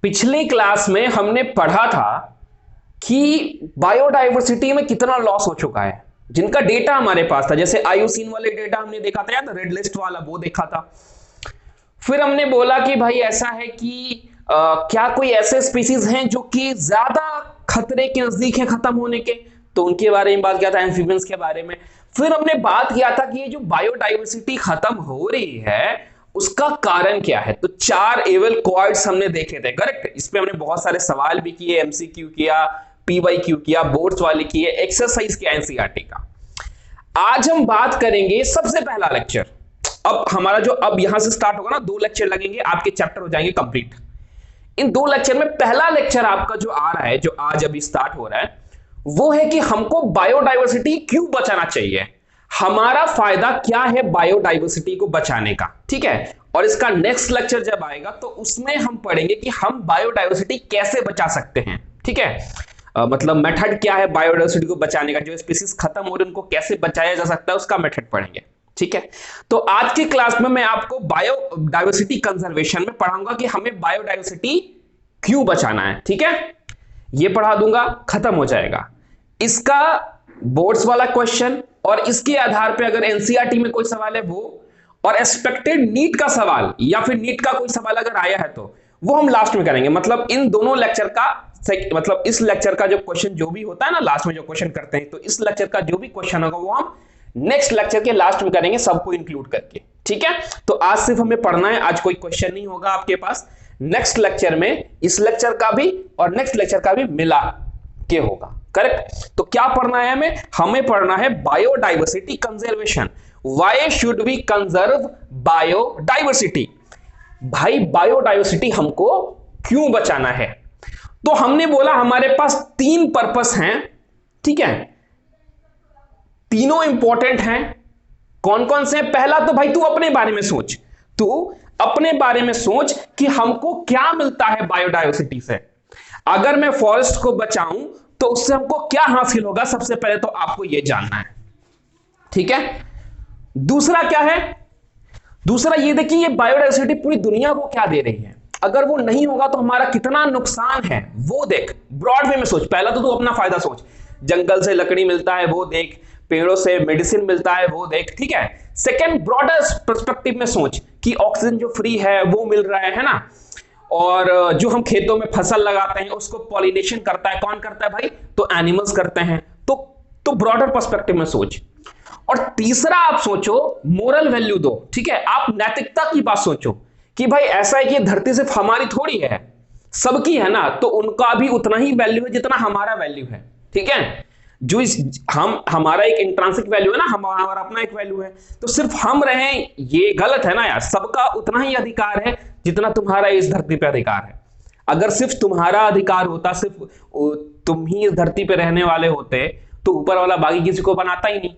पिछली क्लास में हमने पढ़ा था कि बायोडायवर्सिटी में कितना लॉस हो चुका है, जिनका डेटा हमारे पास था। जैसे आयुसीन वाले डेटा हमने देखा था, याद, रेड लिस्ट वाला वो देखा था। फिर हमने बोला कि भाई ऐसा है कि क्या कोई ऐसे स्पीसीज हैं जो कि ज्यादा खतरे के नजदीक है खत्म होने के, तो उनके बारे में बात किया था, एम्फीबियंस के बारे में। फिर हमने बात किया था कि ये जो बायोडायवर्सिटी खत्म हो रही है उसका कारण क्या है। तो 4 एवल क्वाड्स हमने देखे थे, करेक्ट। इस पे हमने बहुत सारे सवाल भी किए, एमसीक्यू किया, पीवाईक्यू किया, बोर्ड्स वाले किए, एक्सरसाइज किया एनसीईआरटी का। आज हम बात करेंगे सबसे पहला लेक्चर। अब हमारा जो अब यहां से स्टार्ट होगा ना, 2 लेक्चर लगेंगे, आपके चैप्टर हो जाएंगे कंप्लीट। इन 2 लेक्चर में पहला लेक्चर आपका जो आ रहा है, जो आज अभी स्टार्ट हो रहा है, वो है कि हमको बायोडायवर्सिटी क्यों बचाना चाहिए, हमारा फायदा क्या है बायोडायवर्सिटी को बचाने का, ठीक है। और इसका नेक्स्ट लेक्चर जब आएगा तो उसमें हम पढ़ेंगे कि हम बायोडायवर्सिटी कैसे बचा सकते हैं, ठीक है। मतलब मेथड क्या है बायोडायवर्सिटी को बचाने का, जो स्पीसीज खत्म हो रही है उनको कैसे बचाया जा सकता है, उसका मेथड पढ़ेंगे, ठीक है। तो आज की क्लास में मैं आपको बायोडायवर्सिटी कंजर्वेशन में पढ़ाऊंगा कि हमें बायोडायवर्सिटी क्यों बचाना है, ठीक है। ये पढ़ा दूंगा, खत्म हो जाएगा। इसका बोर्ड्स वाला क्वेश्चन और इसके आधार पे अगर एनसीईआरटी में कोई सवाल है वो, और एक्सपेक्टेड नीट का सवाल या फिर नीट का कोई सवाल अगर आया है तो वो हम लास्ट में करेंगे। मतलब इन दोनों लेक्चर का मतलब इस लेक्चर का जो क्वेश्चन जो भी होता है ना, लास्ट में जो क्वेश्चन करते हैं, तो इस लेक्चर का जो भी क्वेश्चन होगा वो हम नेक्स्ट लेक्चर के लास्ट में करेंगे, सबको इंक्लूड करके, ठीक है। तो आज सिर्फ हमें पढ़ना है, आज कोई क्वेश्चन नहीं होगा आपके पास। नेक्स्ट लेक्चर में इस लेक्चर का भी और नेक्स्ट लेक्चर का भी मिला के होगा, करेक्ट। तो क्या पढ़ना है हमें पढ़ना है biodiversity conservation. Why should we conserve biodiversity, भाई बायोडायवर्सिटी हमको क्यों बचाना है। तो हमने बोला हमारे पास 3 पर्पस हैं, ठीक है। तीनों इंपॉर्टेंट हैं। कौन कौन से हैं? पहला तो भाई तू अपने बारे में सोच, तू अपने बारे में सोच कि हमको क्या मिलता है बायोडायवर्सिटी से। अगर मैं फॉरेस्ट को बचाऊं तो उससे हमको क्या हासिल होगा, सबसे पहले तो आपको यह जानना है, ठीक है। दूसरा क्या है? दूसरा ये देखिए ये बायोडायवर्सिटी पूरी दुनिया को क्या दे रही है, अगर वो नहीं होगा तो हमारा कितना नुकसान है वो देख। ब्रॉड वे में सोच, पहला तो तू अपना फायदा सोच, जंगल से लकड़ी मिलता है वो देख, पेड़ों से मेडिसिन मिलता है वो देख, ठीक है। सेकंड, ब्रॉडर पर्सपेक्टिव में सोच कि ऑक्सीजन जो फ्री है वो मिल रहा है ना, और जो हम खेतों में फसल लगाते हैं उसको पॉलिनेशन करता है, कौन करता है भाई, तो एनिमल्स करते हैं। तो ब्रॉडर पर्सपेक्टिव में सोच। और तीसरा आप सोचो मोरल वैल्यू दो, ठीक है। आप नैतिकता की बात सोचो कि भाई ऐसा है कि धरती सिर्फ हमारी थोड़ी है, सबकी है ना, तो उनका भी उतना ही वैल्यू है जितना हमारा वैल्यू है, ठीक है। जो इस हमारा एक इंट्रांसिक वैल्यू है ना, हमारा अपना एक वैल्यू है, तो सिर्फ हम रहें ये गलत है ना यार। सबका उतना ही अधिकार है जितना तुम्हारा इस धरती पे अधिकार है। अगर सिर्फ तुम्हारा अधिकार होता, सिर्फ तुम ही इस धरती पे रहने वाले होते, तो ऊपर वाला बाकी किसी को बनाता ही नहीं।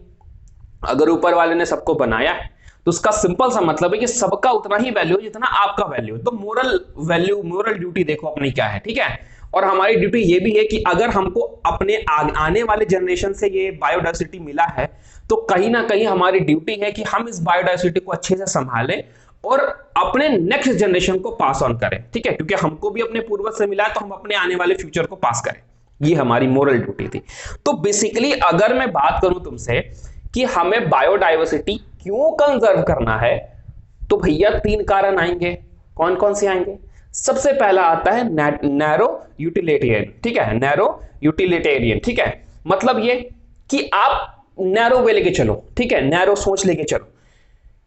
अगर ऊपर वाले ने सबको बनाया है तो उसका सिंपल सा मतलब है कि सबका उतना ही वैल्यू है जितना आपका वैल्यू है। तो मोरल वैल्यू, मोरल ड्यूटी देखो अपनी क्या है, ठीक है। और हमारी ड्यूटी ये भी है कि अगर हमको अपने आने वाले जनरेशन से ये बायोडायवर्सिटी मिला है तो कहीं ना कहीं हमारी ड्यूटी है कि हम इस बायोडायवर्सिटी को अच्छे से संभालें और अपने नेक्स्ट जनरेशन को पास ऑन करें, ठीक है। क्योंकि हमको भी अपने पूर्वज से मिला है तो हम अपने आने वाले फ्यूचर को पास करें, ये हमारी मोरल ड्यूटी थी। तो बेसिकली अगर मैं बात करूं तुमसे कि हमें बायोडायवर्सिटी क्यों कंजर्व करना है, तो भैया 3 कारण आएंगे। कौन कौन से आएंगे? सबसे पहला आता है नैरो यूटिलिटेरियन, ठीक है। नैरो यूटिलिटेरियन, ठीक है। मतलब ये कि आप नैरो वे लेके चलो, ठीक है, नैरो सोच लेके चलो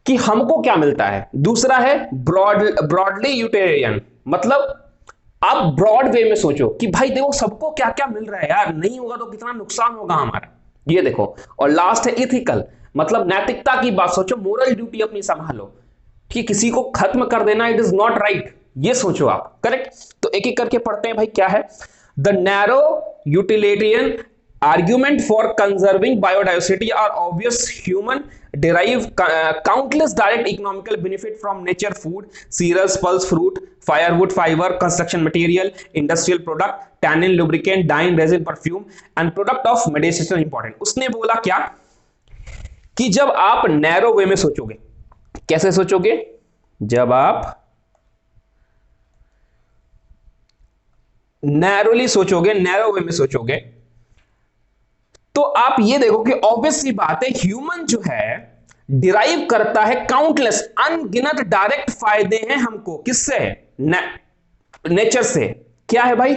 कि हमको क्या मिलता है। दूसरा है ब्रॉडली यूटिलिटेरियन, मतलब आप ब्रॉड वे में सोचो कि भाई देखो सबको क्या क्या मिल रहा है यार, नहीं होगा तो कितना नुकसान होगा हमारा, ये देखो। और लास्ट है इथिकल, मतलब नैतिकता की बात सोचो, मोरल ड्यूटी अपनी संभालो कि किसी को खत्म कर देना इट इज नॉट राइट, ये सोचो आप, करेक्ट। तो एक एक करके पढ़ते हैं भाई क्या है। The narrow utilitarian argument for conserving biodiversity are obvious. Human derive countless direct economical benefit from nature: food, cereals, pulse, fruit, firewood, fiber, construction material, industrial product, tannin, lubricant, dye, resin, perfume and product of medicinal important. उसने बोला क्या कि जब आप narrow वे में सोचोगे, कैसे सोचोगे, जब आप नैरोली सोचोगे, नैरो वे में सोचोगे, तो आप ये देखो कि ऑब्वियस सी बात है, ह्यूमन जो है डिराइव करता है काउंटलेस, अनगिनत डायरेक्ट फायदे हैं हमको, किससे? नेचर से। क्या है भाई?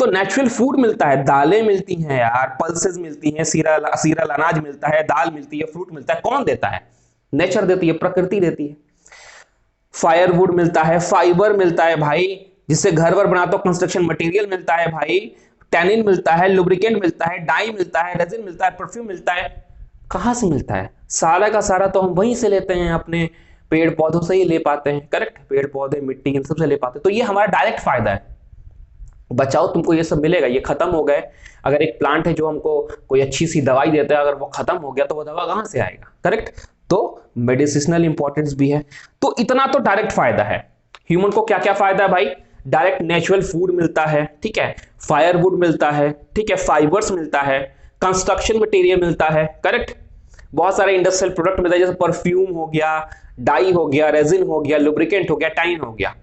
तो नेचुरल फूड मिलता है, दालें मिलती हैं यार, पल्सेस मिलती हैं, सीरल अनाज मिलता है, दाल मिलती है, फ्रूट मिलता है। कौन देता है? नेचर देती है, प्रकृति देती है। फायरवुड मिलता है, फाइबर मिलता है भाई, जिससे घर वर बनाते हो, कंस्ट्रक्शन मटेरियल मिलता है भाई, टैनिन मिलता है, लुब्रिकेंट मिलता है, डाई मिलता है, रेजिन मिलता है, परफ्यूम मिलता है। कहां से मिलता है? सारा का सारा तो हम वहीं से लेते हैं, अपने पेड़ पौधों से ही ले पाते हैं। करेक्ट? पेड़ पौधे, मिट्टी, इन सबसे ले पाते हैं। तो ये हमारा डायरेक्ट फायदा है। बचाओ, तुमको ये सब मिलेगा। ये खत्म हो गए, अगर एक प्लांट है जो हमको कोई अच्छी सी दवाई देता है, अगर वो खत्म हो गया तो वो दवा कहां से आएगा? करेक्ट? तो मेडिसिनल इंपॉर्टेंस भी है। तो इतना तो डायरेक्ट फायदा है। ह्यूमन को क्या क्या फायदा है भाई? डायरेक्ट नेचुरल फूड मिलता है, ठीक है, फायरवुड मिलता है, ठीक है, फाइबर्स मिलता है, कंस्ट्रक्शन मटेरियल मिलता है, करेक्ट, बहुत सारे इंडस्ट्रियल प्रोडक्ट मिलता है, जैसे परफ्यूम हो गया, डाई हो गया, रेजिन हो गया, लुब्रिकेंट हो गया, टाइन हो गया।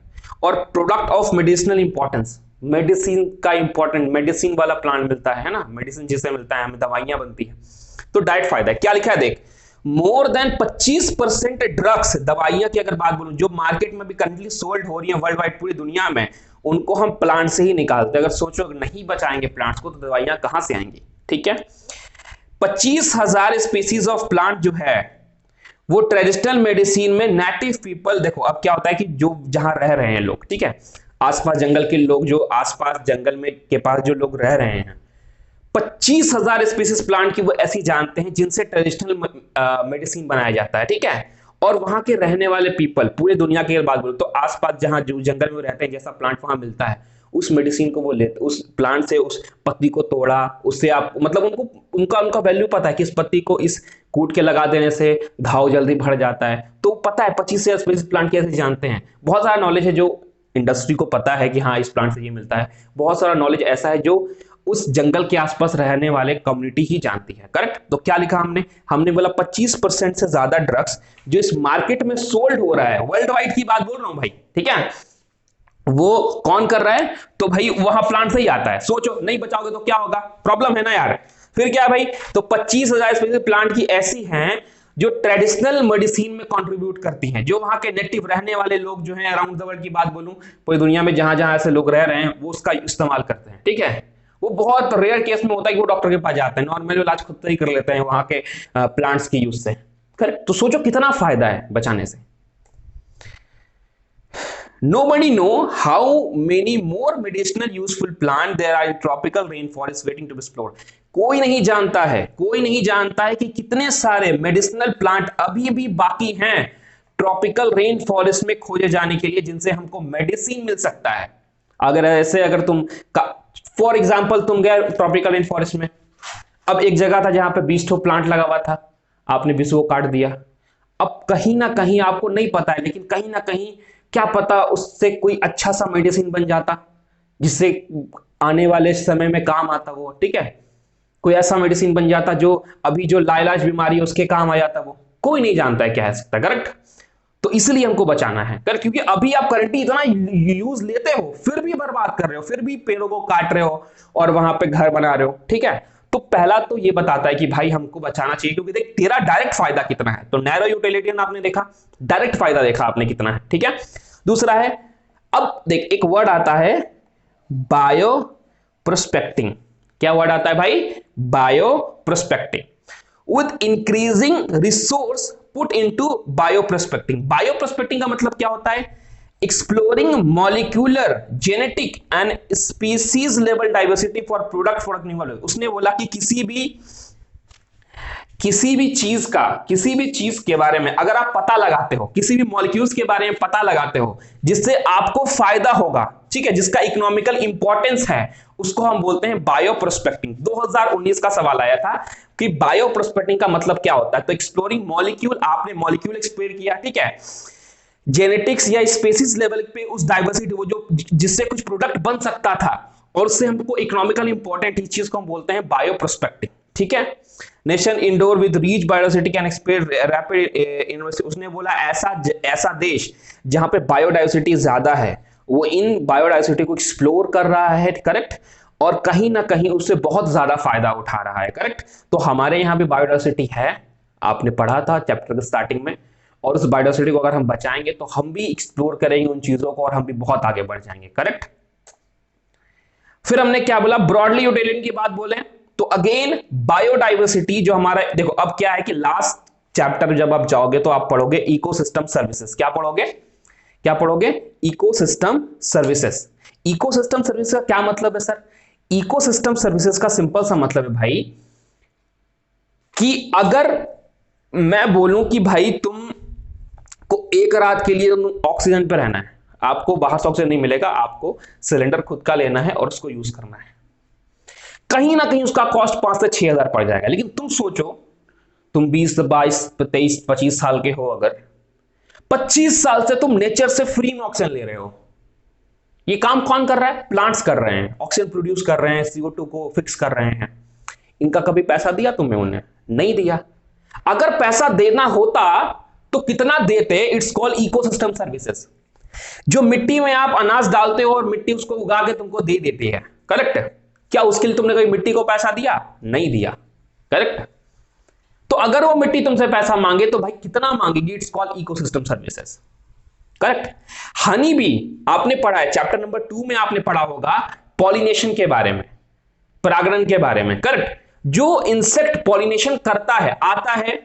और product of medicinal importance, medicine का इंपॉर्टेंट, मेडिसिन वाला प्लांट मिलता है ना, मेडिसिन जिससे मिलता है, हमें दवाइयां बनती है। तो डायरेक्ट फायदा है। क्या लिखा है देख, मोर देन 25% ड्रग्स, दवाइयां की अगर बात बोलूं, जो मार्केट में भी करंटली सोल्ड हो रही है वर्ल्ड वाइड पूरी दुनिया में, उनको हम प्लांट से ही निकालते हैं। अगर सोचो नहीं बचाएंगे प्लांट्स को तो दवाइयां कहां से आएंगी? ठीक है, 25,000 स्पीसीज ऑफ प्लांट जो है वो ट्रेडिशनल मेडिसिन में नेटिव पीपल, देखो अब क्या होता है कि जो जहां रह रहे हैं लोग, ठीक है, आसपास जंगल के लोग, जो आसपास जंगल में के पास जो लोग रह रहे हैं, 25,000 स्पीसीज प्लांट की वो ऐसी जानते हैं जिनसे ट्रेडिशनल मेडिसिन बनाया जाता है। ठीक है, और वहां के रहने वाले पीपल, पूरे दुनिया की बात बोलो तो आसपास जहां जो जंगल में रहते हैं, जैसा प्लांट वहां मिलता है, उस मेडिसिन को वो लेते, उस प्लांट से उस पत्ती को तोड़ा, उससे आप मतलब उनको उनका उनका वैल्यू पता है कि इस पत्ती को इस कूट के लगा देने से घाव जल्दी भर जाता है। तो पता है 25 से स्पीसीज प्लांट कैसे जानते हैं। बहुत सारा नॉलेज है जो इंडस्ट्री को पता है कि हाँ इस प्लांट से ये मिलता है। बहुत सारा नॉलेज ऐसा है जो उस जंगल के आसपास रहने वाले कम्युनिटी ही जानती है। करेक्ट? तो क्या लिखा हमने? हमने बोला 25% से ज्यादा ड्रग्स जो इस मार्केट में सोल्ड हो रहा है, वर्ल्ड वाइड की बात बोल रहा हूं भाई, ठीक है, वो कौन कर रहा है? तो भाई वहां प्लांट से ही आता है। सोचो नहीं बचाओगे तो क्या होगा? प्रॉब्लम है ना यार। फिर क्या है भाई? तो 25,000 स्पीसीज प्लांट की ऐसी हैं जो ट्रेडिशनल मेडिसिन में कंट्रीब्यूट करती हैं, जो वहां के नेटिव रहने वाले लोग जो हैं अराउंड द वर्ल्ड की बात बोलूं, पूरी दुनिया में जहां जहां ऐसे लोग रह रहे हैं वो उसका इस्तेमाल करते हैं। ठीक है, वो बहुत रेयर केस में होता है कि वो डॉक्टर के पास जाते हैं, नॉर्मल इलाज खुद से ही कर लेते हैं वहां के प्लांट्स की यूज से। करेक्ट? तो सोचो कितना फायदा है बचाने से। Nobody know how many more medicinal useful plant there are in tropical rainforest waiting to be explored. कोई नहीं जानता है, कोई नहीं जानता है कि कितने सारे मेडिसिनल प्लांट अभी भी बाकी हैं ट्रॉपिकल रेन फॉरेस्ट में खोजे जाने के लिए, जिनसे हमको मेडिसिन मिल सकता है। अगर ऐसे अगर तुम फॉर एग्जाम्पल तुम गए ट्रॉपिकल रेन फॉरेस्ट में, अब एक जगह था जहां पे 20 प्लांट लगा हुआ था, आपने 20 को काट दिया। अब कहीं ना कहीं आपको नहीं पता है, लेकिन कहीं ना कहीं क्या पता उससे कोई अच्छा सा मेडिसिन बन जाता जिससे आने वाले समय में काम आता वो। ठीक है, कोई ऐसा मेडिसिन बन जाता जो अभी जो लाइलाज बीमारी है उसके काम आ जाता। वो कोई नहीं जानता है क्या है सकता। करेक्ट? तो इसलिए हमको बचाना है। करेक्ट? क्योंकि अभी आप करंटली इतना यूज लेते हो फिर भी बर्बाद कर रहे हो, फिर भी पेड़ों को काट रहे हो और वहां पे घर बना रहे हो। ठीक है, तो पहला तो ये बताता है कि भाई हमको बचाना चाहिए, क्योंकि देख तेरा डायरेक्ट फायदा कितना है। तो नैरो यूटिलिटियन आपने देखा, डायरेक्ट फायदा देखा आपने कितना है। ठीक है, दूसरा है, अब देख एक वर्ड आता है बायो प्रोस्पेक्टिंग। क्या वर्ड आता है भाई? Bio prospecting. With increasing resource put into bio prospecting. Bio prospecting का मतलब क्या होता है? Exploring molecular, genetic and species level diversity for product निवल। उसने बोला कि किसी भी चीज के बारे में अगर आप पता लगाते हो, किसी भी मॉलिक्यूल्स के बारे में पता लगाते हो जिससे आपको फायदा होगा, ठीक है, जिसका इकोनॉमिकल इंपॉर्टेंस है, उसको हम बोलते हैं बायो प्रोस्पेक्टिंग। 2019 का सवाल आया था कि बायो प्रोस्पेक्टिंग का मतलब क्या होता है। तो एक्सप्लोरिंग मॉलिक्यूल, आपने मॉलिक्यूल एक्सप्लोर किया, ठीक है, जेनेटिक्स या स्पेसीज लेवल पे उस डाइवर्सिटी, वो जो जिससे कुछ प्रोडक्ट बन सकता था और उससे हमको इकोनॉमिकल इंपॉर्टेंट, इस चीज को हम बोलते हैं बायो प्रोस्पेक्टिंग। ठीक है, nation indoor with reach biodiversity can expect rapid innovation. उसने बोला ऐसा देश जहां पे बायोडाइवर्सिटी ज्यादा है वो इन बायोडाइवर्सिटी को एक्सप्लोर कर रहा है, करेक्ट, और कहीं ना कहीं उससे बहुत ज्यादा फायदा उठा रहा है, करेक्ट। तो हमारे यहाँ भी बायोडाइवर्सिटी है, आपने पढ़ा था चैप्टर के स्टार्टिंग में, और उस बायोडाइवर्सिटी को अगर हम बचाएंगे तो हम भी एक्सप्लोर करेंगे उन चीजों को और हम भी बहुत आगे बढ़ जाएंगे, करेक्ट। फिर हमने क्या बोला, ब्रॉडली यूटिलिटी की बात बोले तो अगेन बायोडाइवर्सिटी जो हमारा, देखो अब क्या है कि लास्ट चैप्टर जब आप जाओगे तो आप पढ़ोगे इकोसिस्टम सर्विसेज। क्या पढ़ोगे, क्या पढ़ोगे, इकोसिस्टम सर्विसेज। इकोसिस्टम सर्विसेज का क्या मतलब है सर? इकोसिस्टम सर्विसेज का सिंपल सा मतलब है भाई कि अगर मैं बोलूं कि भाई तुम को एक रात के लिए ऑक्सीजन पे रहना है, आपको बाहर से ऑक्सीजन नहीं मिलेगा, आपको सिलेंडर खुद का लेना है और उसको यूज करना है, कहीं ना कहीं उसका कॉस्ट 5 से 6 हजार पड़ जाएगा। लेकिन तुम सोचो, तुम 20 22 23 25 साल के हो, अगर 25 साल से तुम नेचर से फ्री में ऑक्सीजन ले रहे हो, ये काम कौन कर रहा है? प्लांट्स कर रहे हैं, ऑक्सीजन प्रोड्यूस कर रहे हैं, CO2 को फिक्स कर रहे हैं। इनका कभी पैसा दिया तुम्हें? उन्हें नहीं दिया। अगर पैसा देना होता तो कितना देते? It's called ecosystem services. जो मिट्टी में आप अनाज डालते हो और मिट्टी उसको उगा के तुमको दे देती है, करेक्ट, क्या उसके लिए तुमने कभी मिट्टी को पैसा दिया? नहीं दिया, करेक्ट। तो अगर वो मिट्टी तुमसे पैसा मांगे तो भाई कितना मांगेगी? It's called ecosystem services, correct. Honey भी आपने पढ़ा है, चैप्टर नंबर 2 में आपने पढ़ा होगा पॉलिनेशन के बारे में, परागण के बारे में, करेक्ट। जो इंसेक्ट पॉलिनेशन करता है, आता है,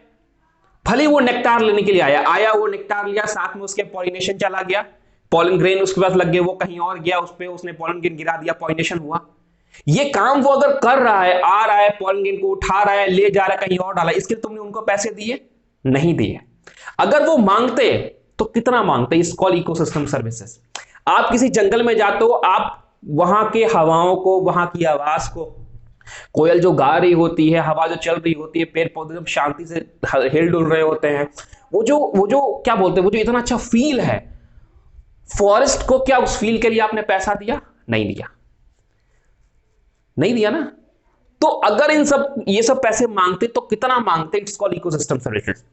भले वो नेक्टार लेने के लिए आया वो नेक्टार लिया, साथ में उसके पॉलिनेशन चला गया, पॉलन ग्रेन उसके पास लग गए, वो कहीं और गया, उस पे उसने पॉलन ग्रेन गिरा दिया, पॉलिनेशन हुआ। ये काम वो अगर कर रहा है, आ रहा है, पॉलन ग्रेन को उठा रहा है, ले जा रहा है, कहीं और डाला, इसके लिए तुमने उनको पैसे दिए? नहीं दिए। अगर वो मांगते तो कितना मांगते? इस कॉल इकोसिस्टम सर्विसेज। आप किसी जंगल में जाते हो, आप वहां के हवाओं को, वहां की आवाज को, कोयल जो गा रही होती है, हवा जो चल रही होती है, पेड़ पौधे जब शांति से हिल डुल रहे होते हैं, वो जो क्या बोलते हैं, वो जो इतना अच्छा फील है, फॉरेस्ट को क्या उस फील के लिए आपने पैसा दिया? नहीं दिया, नहीं दिया ना। तो अगर ये सब पैसे मांगते तो कितना मांगते? इट्स कॉल्ड इकोसिस्टम सर्विसेज,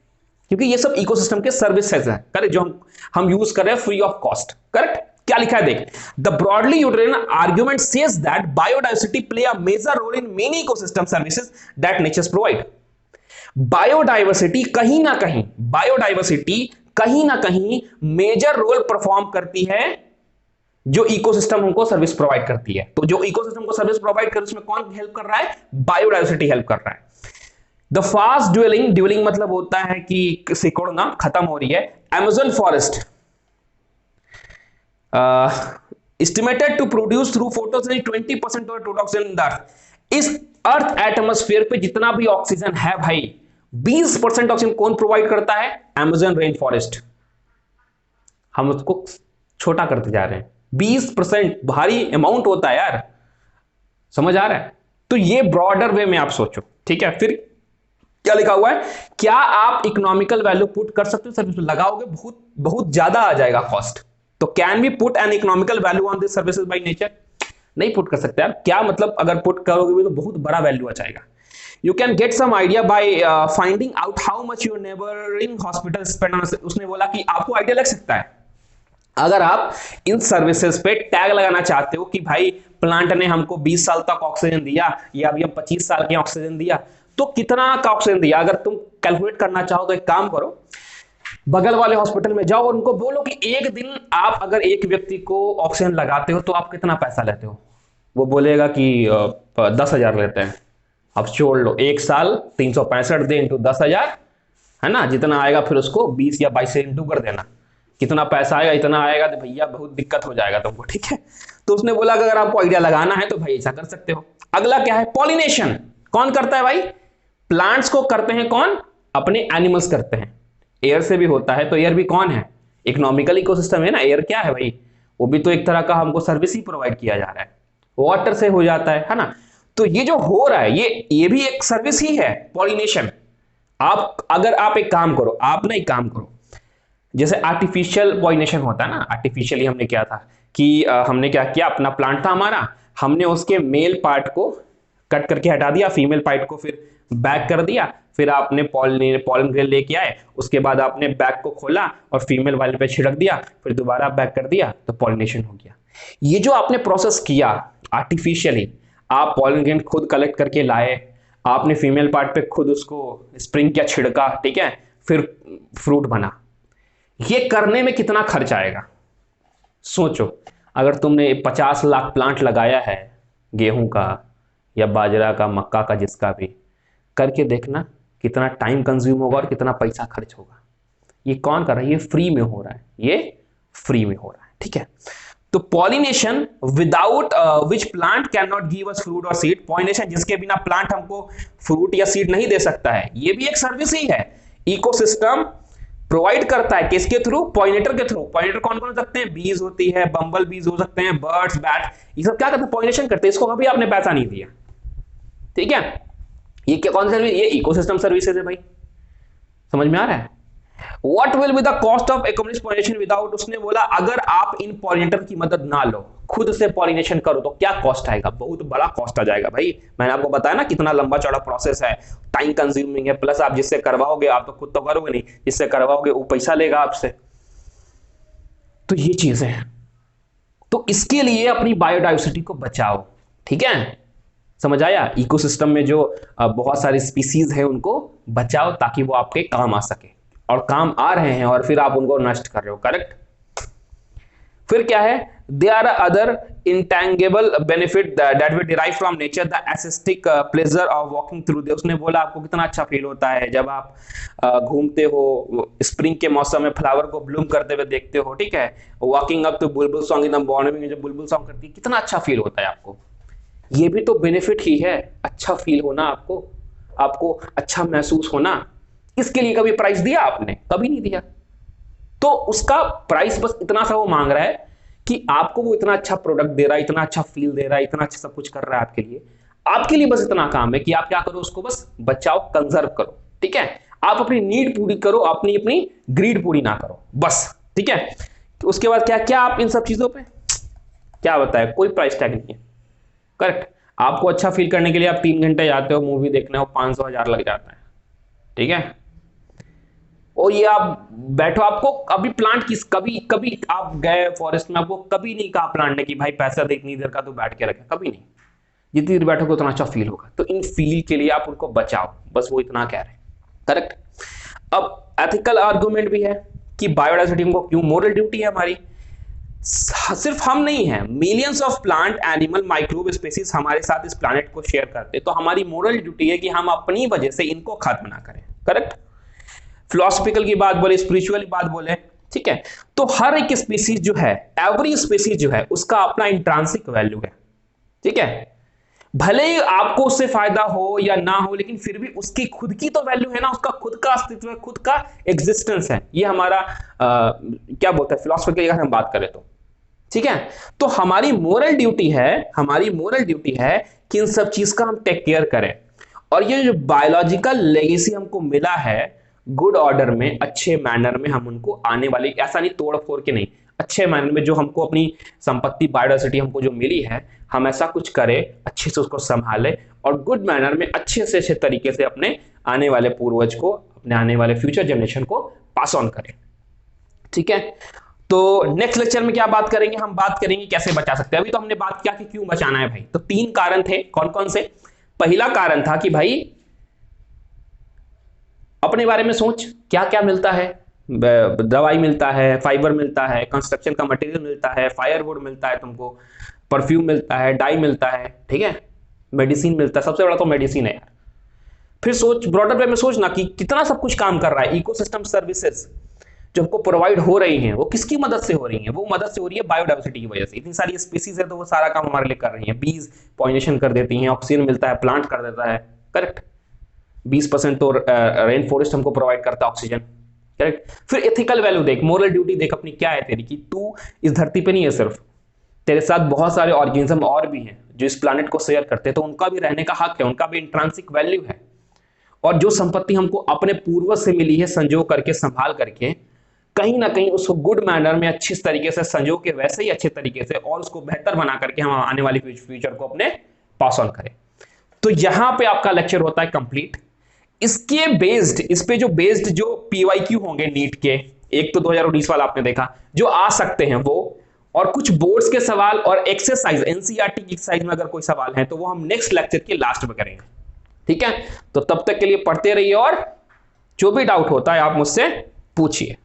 क्योंकि ये सब इकोसिस्टम के सर्विसेज हैं, करेक्ट, जो हम यूज कर रहे हैं फ्री ऑफ कॉस्ट, करेक्ट। क्या लिखा है देख, the broadly utilitarian argument says that biodiversity play a major role in many ecosystem services that nature provide. Biodiversity कहीं ना कहीं मेजर रोल परफॉर्म करती है जो इकोसिस्टम हमको सर्विस प्रोवाइड करती है। तो जो इकोसिस्टम को सर्विस प्रोवाइड कर, उसमें कौन हेल्प कर रहा है? बायोडाइवर्सिटी हेल्प कर रहा है। द फास्ट ड्वेलिंग मतलब होता है कि सिकुड़ना, खत्म हो रही है। Amazon forest estimated to produce through photosynthesis 20% of total oxygen in the earth। इस अर्थ एटमॉस्फेयर पे जितना भी ऑक्सीजन है भाई, 20% ऑक्सीजन कौन प्रोवाइड करता है? Amazon rain forest. हम उसको छोटा करते जा रहे हैं। 20% भारी अमाउंट होता है यार, समझ आ रहा है? तो ये ब्रॉडर वे में आप सोचो, ठीक है। फिर क्या लिखा हुआ है, क्या आप इकोनॉमिकल वैल्यू पुट कर सकते हो? सर्विस लगाओगे, बहुत बहुत ज्यादा आ जाएगा कॉस्ट। तो can we put an economical value on this services by nature? नहीं पुट कर सकते यार। क्या मतलब, अगर पुट करोगे तो बहुत बड़ा वैल्यू आ जाएगा। You can get some idea by finding out how much your neighbouring hospital spend on. उसने बोला कि आपको आइडिया लग सकता है, अगर आप इन सर्विसेज पे टैग लगाना चाहते हो कि भाई प्लांट ने हमको 20 साल तक ऑक्सीजन दिया, या अभी हम 25 साल के ऑक्सीजन दिया, तो कितना का ऑक्सीजन दिया। अगर तुम कैलकुलेट करना चाहो तो एक काम करो, बगल वाले हॉस्पिटल में जाओ और उनको बोलो कि एक दिन आप अगर एक व्यक्ति को ऑक्सीजन लगाते हो तो आप कितना पैसा लेते हो। वो बोलेगा कि 10,000 लेते हैं। अब छोड़ लो, एक साल 365 दिन इंटू 10,000 है ना, जितना आएगा फिर उसको 20 या 22 से इंटू कर देना, कितना पैसा आएगा, इतना आएगा, तो भैया बहुत दिक्कत हो जाएगा तुमको, ठीक है। तो उसने बोला कि अगर आपको आइडिया लगाना है तो भाई ऐसा कर सकते हो। अगला क्या है, पॉलिनेशन। कौन करता है भाई? प्लांट्स को करते हैं कौन? अपने एनिमल्स करते हैं। एयर से भी होता है, तो एयर भी कौन है? इकोनॉमिकल इकोसिस्टम है ना। एयर क्या है भाई? वो भी तो एक तरह का हमको सर्विस ही प्रोवाइड किया जा रहा है। वाटर से हो जाता है ना। तो ये जो हो रहा है ये भी एक सर्विस ही है, पॉलिनेशन। अगर आप एक काम करो, आप ना एक काम करो, जैसे आर्टिफिशियल पॉलिनेशन होता है ना, आर्टिफिशियली हमने क्या था कि हमने क्या किया, अपना प्लांट था हमारा, हमने उसके मेल पार्ट को कट करके हटा दिया, फीमेल पार्ट को फिर बैक कर दिया, फिर आपने पॉलन ग्रेन लेके आए, उसके बाद आपने बैक को खोला और फीमेल वाले पे छिड़क दिया, फिर दोबारा बैक कर दिया, तो पॉलिनेशन हो गया। ये जो आपने प्रोसेस किया आर्टिफिशियली, आप पॉलन ग्रेन खुद कलेक्ट करके लाए, आपने फीमेल पार्ट पे खुद उसको स्प्रिंग किया, छिड़का, ठीक है, फिर फ्रूट बना। ये करने में कितना खर्च आएगा सोचो। अगर तुमने 50 लाख प्लांट लगाया है, गेहूं का या बाजरा का, मक्का का, जिसका भी, करके देखना कितना टाइम कंज्यूम होगा और कितना पैसा खर्च होगा। ये कौन कर रहा है? ये फ्री में हो रहा है, ये फ्री में हो रहा है, ठीक है। तो pollination without which plant can not give us fruit और सीड, पॉलिनेशन जिसके बिना प्लांट हमको फ्रूट या सीड नहीं दे सकता है, ये भी एक सर्विस ही है। इकोसिस्टम प्रोवाइड करता है किसके थ्रू? पॉलिनेटर के थ्रू। पॉलिनेटर कौन कौन हो सकते हैं? बीज होती है, बम्बल बीज हो सकते हैं, बर्ड्स, बैट, ये सब क्या करते हैं? पॉलिनेशन करते हैं। इसको कभी आपने पैसा नहीं दिया, ठीक है। ये क्या, कौन सी सर्विस? ये इकोसिस्टम सर्विसेज है भाई, समझ में आ रहा है? What will be the cost of accomplished pollination without, उसने बोला अगर आप इन पॉलिनेटर की मदद ना लो, खुद से पॉलिनेशन करो, तो क्या कॉस्ट आएगा? बहुत बड़ा कॉस्ट आ जाएगा भाई। मैंने आपको बताया ना कितना लंबा चौड़ा प्रोसेस है, टाइम कंज्यूमिंग है, प्लस आप जिससे करवाओगे, आप तो खुद तो करोगे नहीं, जिससे करवाओगे वो पैसा लेगा आपसे। तो ये चीज है। तो इसके लिए अपनी बायोडाइवर्सिटी को बचाओ, ठीक है, समझ आया? इकोसिस्टम में जो बहुत सारे स्पीसीज है उनको बचाओ ताकि वो आपके काम आ सके, और काम आ रहे हैं और फिर आप उनको नष्ट कर रहे हो, करेक्ट। फिर क्या है? They are other intangible benefit that we derive from nature, the aesthetic pleasure of walking through they. उसने बोला आपको कितना अच्छा फील होता है जब आप घूमते हो, स्प्रिंग के मौसम में फ्लावर को ब्लूम करते हुए देखते हो, ठीक है, walking up to Bulbul song in the morning, जब बुलबुल सॉन्ग करती है कितना अच्छा फील होता है आपको। ये भी तो बेनिफिट ही है, अच्छा फील होना, आपको अच्छा महसूस होना। इसके लिए कभी प्राइस दिया आपने? कभी नहीं दिया। तो उसका प्राइस बस इतना सा वो मांग रहा है कि आपको वो इतना अच्छा प्रोडक्ट दे रहा है, इतना अच्छा फील दे रहा है, इतना अच्छा सब कुछ कर रहा है आपके लिए। आपके लिए बस इतना काम है कि आप क्या करो, उसको बस बचाओ, कंजर्व करो, ठीक है। आप अपनी नीड पूरी करो, अपनी ग्रीड पूरी ना करो, बस, ठीक है। तो उसके बाद क्या क्या आप इन सब चीजों पे क्या बताए? कोई प्राइस टैग नहीं है, करेक्ट। आपको अच्छा फील करने के लिए आप 3 घंटे जाते हो मूवी देखने, हो 500-1000 लग जाता है, ठीक है। और ये आप बैठो, आपको कभी प्लांट किस, कभी आप गए फॉरेस्ट में, आपको कभी नहीं कहा प्लांट ने कि भाई पैसा दे इतनी देर का तो बैठ के रखे, कभी नहीं। जितनी देर बैठोगे उतना अच्छा फील होगा। तो इन फील के लिए आप उनको बचाओ, बस वो इतना कह रहे हैं, करेक्ट। अब एथिकल आर्गुमेंट भी है कि बायोडाइवर्सिटी को क्यों मोरल ड्यूटी है हमारी। सिर्फ हम नहीं है, millions of plant, animal, microbe species हमारे साथ इस प्लानेट को शेयर करते हैं। तो हमारी मोरल ड्यूटी है कि हम अपनी वजह से इनको खत्म ना करें, करेक्ट। फिलोसफिकल की बात बोले, स्पिरिचुअल बात बोले, ठीक है। तो हर एक स्पीसीज जो है, एवरी स्पीसीज जो है, उसका अपना इंट्रांसिक वैल्यू है, ठीक है। भले ही आपको उससे फायदा हो या ना हो, लेकिन फिर भी उसकी खुद की तो वैल्यू है ना, उसका खुद का अस्तित्व है, खुद का एग्जिस्टेंस है। ये हमारा क्या बोलते हैं फिलोसफी की अगर हम बात करें तो, ठीक है। तो हमारी मोरल ड्यूटी है कि इन सब चीज का हम टेक केयर करें। और ये जो बायोलॉजिकल लेगेसी हमको मिला है, गुड ऑर्डर में, अच्छे मैनर में हम उनको आने वाले, ऐसा नहीं तोड़ फोड़ के नहीं, अच्छे मैनर में जो हमको अपनी संपत्ति बायोडाइवर्सिटी हमको जो मिली है, हम ऐसा कुछ करें, अच्छे से उसको संभालें और गुड मैनर में अच्छे से अच्छे तरीके से अपने आने वाले पूर्वज को, अपने आने वाले फ्यूचर जनरेशन को पास ऑन करें, ठीक है। तो नेक्स्ट लेक्चर में क्या बात करेंगे? हम बात करेंगे कैसे बचा सकते हैं। अभी तो हमने बात किया कि क्यों बचाना है भाई। तो 3 कारण थे, कौन कौन से? पहला कारण था कि भाई अपने बारे में सोच, क्या क्या मिलता है, दवाई मिलता है, फाइबर मिलता है, कंस्ट्रक्शन का मटेरियल मिलता है, फायरवुड मिलता है, तुमको परफ्यूम मिलता है, डाई मिलता है, ठीक है, मेडिसिन मिलता है, सबसे बड़ा तो मेडिसिन है यार। फिर सोच, ब्रॉडर वे में सोचना कि कितना सब कुछ काम कर रहा है। इकोसिस्टम सर्विसेज जो हमको प्रोवाइड हो रही हैं, वो किसकी मदद से हो रही हैं? वो मदद से हो रही है बायोडाइवर्सिटी की वजह से। इतनी सारी स्पीसीज है तो वो सारा काम हमारे लिए कर रही हैं। बीज पॉलिनेशन कर देती हैं, ऑक्सीजन मिलता है, प्लांट कर देता है, करेक्ट। 20% तो रेन फॉरेस्ट हमको प्रोवाइड करता है ऑक्सीजन, करेक्ट। फिर एथिकल वैल्यू देख, मोरल ड्यूटी देख अपनी क्या है तेरी, कि तू इस धरती पे नहीं है सिर्फ, तेरे साथ बहुत सारे ऑर्गेनिज्म और भी हैं जो इस प्लानेट को शेयर करते हैं, तो उनका भी रहने का हक है, उनका भी इंट्रांसिक वैल्यू है। और जो संपत्ति हमको अपने पूर्वज से मिली है, संजो करके, संभाल करके, कहीं ना कहीं उसको गुड मैनर में अच्छी तरीके से संजो के, वैसे ही अच्छे तरीके से और उसको बेहतर बना करके हम आने वाले फ्यूचर को अपने पास ऑन करें। तो यहां पे आपका लेक्चर होता है कंप्लीट। इसके बेस्ड, इस पे जो बेस्ड जो पीवाईक्यू होंगे नीट के, एक तो 2019 वाला आपने देखा, जो आ सकते हैं वो, और कुछ बोर्ड्स के सवाल और एक्सरसाइज, एनसीईआरटी की एक्सरसाइज में अगर कोई सवाल है तो वो हम नेक्स्ट लेक्चर के लास्ट में करेंगे। ठीक है, तो तब तक के लिए पढ़ते रहिए और जो भी डाउट होता है आप मुझसे पूछिए।